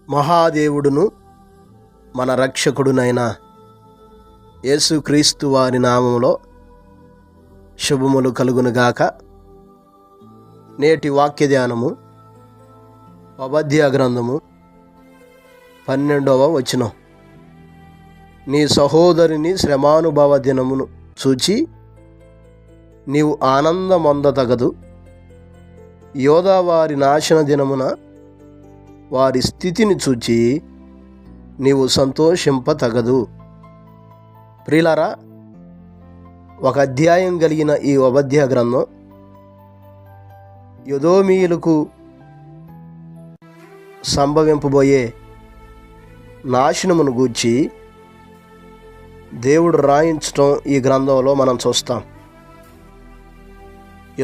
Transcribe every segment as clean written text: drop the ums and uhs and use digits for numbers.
మహాదేవుడును మన రక్షకుడునైన యేసుక్రీస్తు వారి నామములో శుభములు కలుగునుగాక. నేటి వాక్య ధ్యానము ఓబద్యా గ్రంథము 12వ వచనం. నీ సహోదరుని శ్రమానుభవ దినమును చూచి నీవు ఆనందమొందతగదు. యోధా వారి నాశన దినమున వారి స్థితిని చూచి నీవు సంతోషింపతగదు. ప్రియులారా, ఒక అధ్యాయం కలిగిన ఈ ఓబద్యా గ్రంథం ఎదోమీయులకు సంభవింపబోయే నాశనమును గూర్చి దేవుడు రాయించటం ఈ గ్రంథంలో మనం చూస్తాం.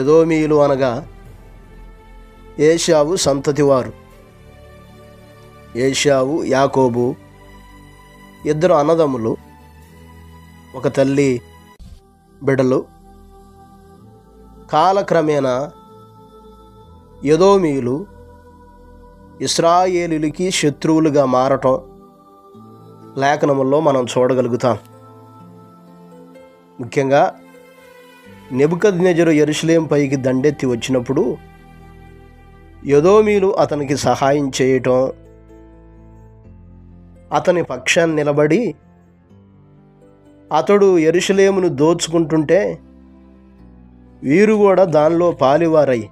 ఎదోమీయులు అనగా ఏశావు సంతతివారు. ఏశావు, యాకోబు ఇద్దరు అన్నదమ్ములు, ఒక తల్లి బిడ్డలు. కాలక్రమేణా ఎదోమీయులు ఇశ్రాయేలీయులకి శత్రువులుగా మారటం లేఖనముల్లో మనం చూడగలుగుతాం. ముఖ్యంగా నెబుకద్నెజరు యెరూషలేము పైకి దండెత్తి వచ్చినప్పుడు ఎదోమీయులు అతనికి సహాయం చేయటం, అతని పక్షాన్ని నిలబడి అతడు యెరూషలేమును దోచుకుంటుంటే వీరు కూడా దానిలో పాలివారై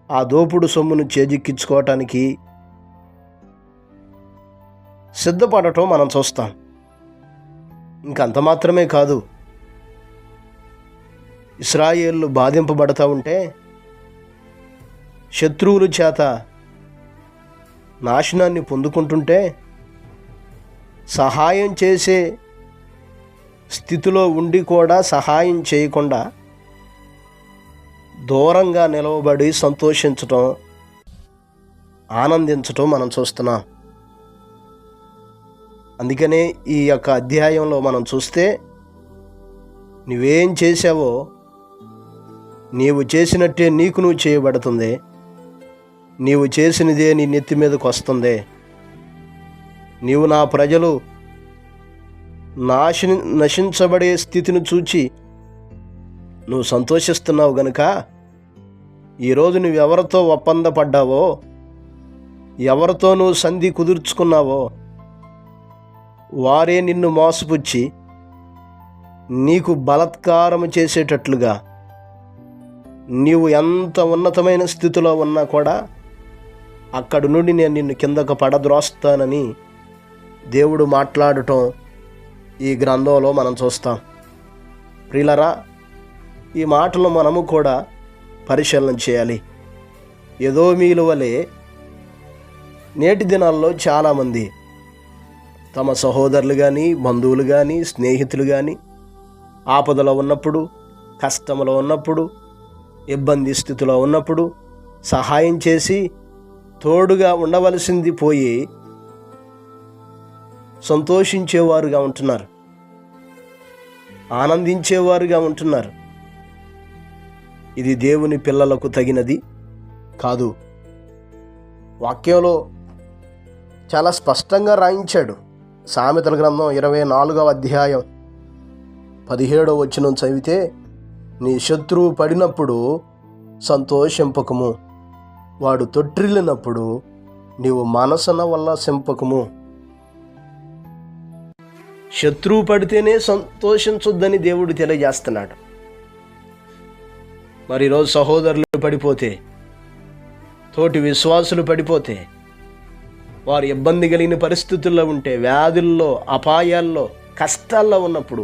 ఆ దోపుడు సొమ్మును చేజిక్కించుకోవటానికి సిద్ధపడటం మనం చూస్తాం. ఇంకంత మాత్రమే కాదు, ఇశ్రాయేలు బాధింపబడతా ఉంటే శత్రువుల చేత నాశనాన్ని పొందుకుంటుంటే సహాయం చేసే స్థితిలో ఉండి కూడా సహాయం చేయకుండా దూరంగా నిలవబడి సంతోషించటం, ఆనందించటం మనం చూస్తున్నాం. అందుకనే ఈ యొక్క అధ్యాయంలో మనం చూస్తే నువ్వేం చేసావో నీవు చేసినట్టే నీకు నువ్వు చేయబడుతుంది, నీవు చేసినదే నీ నెత్తి మీదకు వస్తుంది. నీవు నా ప్రజలు నశించబడే స్థితిని చూచి నువ్వు సంతోషిస్తున్నావు గనుక ఈరోజు నువ్వెవరితో ఒప్పందపడ్డావో, ఎవరితో నువ్వు సంధి కుదుర్చుకున్నావో వారే నిన్ను మోసపుచ్చి నీకు బలాత్కారము చేసేటట్లుగా, నీవు ఎంత ఉన్నతమైన స్థితిలో ఉన్నా కూడా అక్కడి నుండి నేను నిన్ను కిందకు పడద్రోస్తానని దేవుడు మాట్లాడటం ఈ గ్రంథంలో మనం చూస్తాం. ప్రియులారా, ఈ మాటలు మనము కూడా పరిశీలన చేయాలి. ఎదోమీయుల వలె నేటి దినాల్లో చాలామంది తమ సహోదరులు కానీ, బంధువులు కానీ, స్నేహితులు కానీ ఆపదలో ఉన్నప్పుడు, కష్టంలో ఉన్నప్పుడు, ఇబ్బంది స్థితిలో ఉన్నప్పుడు సహాయం చేసి తోడుగా ఉండవలసింది పోయి సంతోషించేవారుగా ఉంటున్నారు, ఆనందించేవారుగా ఉంటున్నారు. ఇది దేవుని పిల్లలకు తగినది కాదు. వాక్యంలో చాలా స్పష్టంగా రాయించాడు. సామెతల గ్రంథం 24వ అధ్యాయం 17వ వచనం చదివితే, నీ శత్రువు పడినప్పుడు సంతోషింపకము, వాడు తొట్టిల్లినప్పుడు నీవు మనసున వల్ల సింపకము. శత్రువు పడితేనే సంతోషించొద్దని దేవుడు తెలియజేస్తున్నాడు. మరి ఈరోజు సహోదరులు పడిపోతే, తోటి విశ్వాసులు పడిపోతే, వారు ఇబ్బంది కలిగిన పరిస్థితుల్లో ఉంటే, వ్యాధుల్లో, అపాయాల్లో, కష్టాల్లో ఉన్నప్పుడు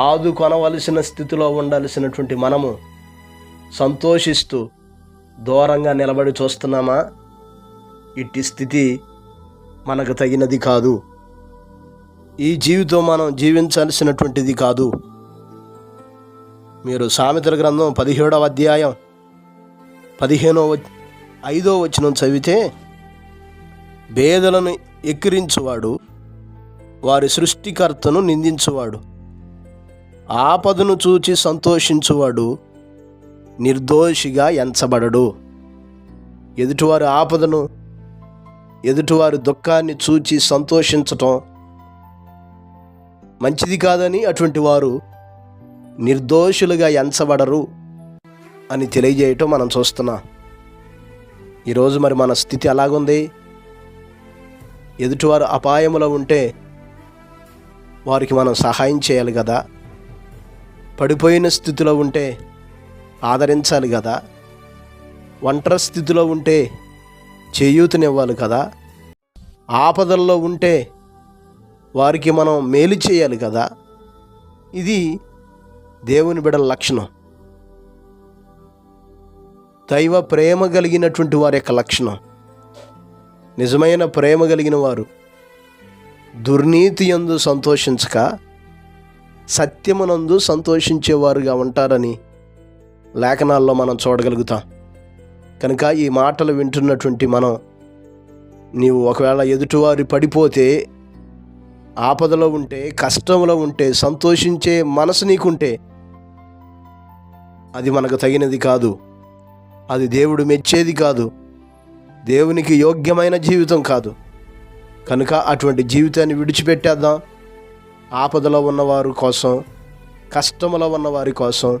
ఆదుకొనవలసిన స్థితిలో ఉండాల్సినటువంటి మనము సంతోషిస్తూ దూరంగా నిలబడి చూస్తున్నామా? ఇట్టి స్థితి మనకు తగినది కాదు. ఈ జీవితం మనం జీవించాల్సినటువంటిది కాదు. మీరు సామెతల గ్రంథం 17వ అధ్యాయం 5వ వచనం చదివితే, బేదలను ఎక్కిరించువాడు వారి సృష్టికర్తను నిందించువాడు, ఆపదను చూచి సంతోషించువాడు నిర్దోషిగా ఎంచబడడు. ఎదుటివారి ఆపదను ఎదుటివారి దుఃఖాన్ని చూచి సంతోషించటం మంచిది కాదని అటువంటి వారు నిర్దోషులుగా ఎంచబడరు అని తెలియజేయటం మనం చూస్తున్నాం. ఈరోజు మరి మన స్థితి ఎలాగుంది? ఎదుటివారు అపాయములో ఉంటే వారికి మనం సహాయం చేయాలి కదా. పడిపోయిన స్థితిలో ఉంటే ఆదరించాలి కదా. ఒంటరి స్థితిలో ఉంటే చేయూతనివ్వాలి కదా. ఆపదల్లో ఉంటే వారికి మనం మేలు చేయాలి కదా. ఇది దేవుని బిడ్డల లక్షణం. దైవ ప్రేమ కలిగినటువంటి వారి యొక్క లక్షణం. నిజమైన ప్రేమ కలిగిన వారు దుర్నీతి యందు సంతోషించక సత్యమునందు సంతోషించేవారుగా ఉంటారని లేఖనాల్లో మనం చూడగలుగుతాం. కనుక ఈ మాటలు వింటున్నటువంటి మనం, నీవు ఒకవేళ ఎదుటివారి పడిపోతే, ఆపదలో ఉంటే, కష్టంలో ఉంటే, సంతోషించే మనసు నీకుంటే అది మనకు తగినది కాదు. అది దేవుడు మెచ్చేది కాదు. దేవునికి యోగ్యమైన జీవితం కాదు. కనుక అటువంటి జీవితాన్ని విడిచిపెట్టేద్దాం. ఆపదలో ఉన్నవారి కోసం, కష్టంలో ఉన్నవారి కోసం,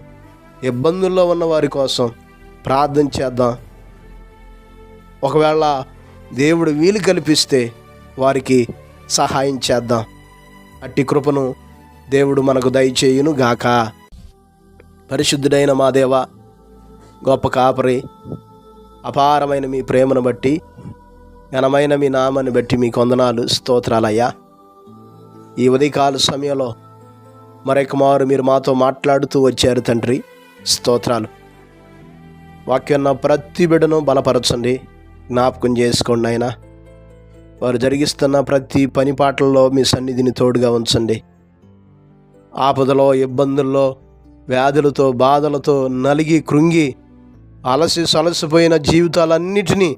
ఇబ్బందుల్లో ఉన్నవారి కోసం ప్రార్థన చేద్దాం. ఒకవేళ దేవుడు వీలు కల్పిస్తే వారికి సహాయం చేద్దాం. అట్టి కృపను దేవుడు మనకు దయచేయును గాక. పరిశుద్ధుడైన మా దేవ, గొప్ప కాపరి, అపారమైన మీ ప్రేమను బట్టి, ఘనమైన మీ నామాన్ని బట్టి మీకు వందనాలు, స్తోత్రాలయ్యా. ఈ ఉదయకాల సమయంలో మరొక మారు మీరు మాతో మాట్లాడుతూ వచ్చారు తండ్రి. స్తోత్రాలు. వాక్యం ప్రతి బిడ్డను బలపరచండి, జ్ఞాపకం చేసుకోండి ఆయన. వారు జరిగిస్తున్న ప్రతి పని పాటల్లో మీ సన్నిధిని తోడుగా ఉంచండి. ఆపదలో, ఇబ్బందుల్లో, వ్యాధులతో, బాధలతో నలిగి కృంగి అలసిపోయిన జీవితాలన్నిటినీ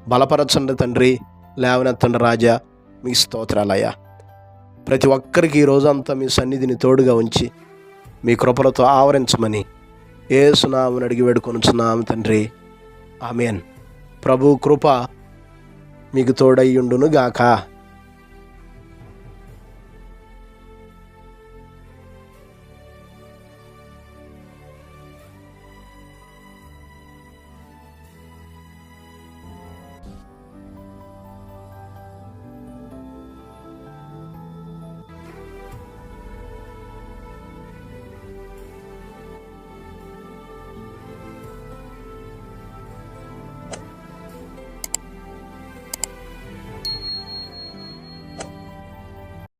బలపరచండి తండ్రి. లేవనెత్తండి రాజా. మీ స్తోత్రాలయ్యా. ప్రతి ఒక్కరికి ఈ రోజంతా మీ సన్నిధిని తోడుగా ఉంచి మీ కృపలతో ఆవరించమని యేసు నామమున అడిగి వేడుకొనుచున్నాము తండ్రి. ఆమేన్. ప్రభు కృప మీకు తోడయ్యుండును గాక.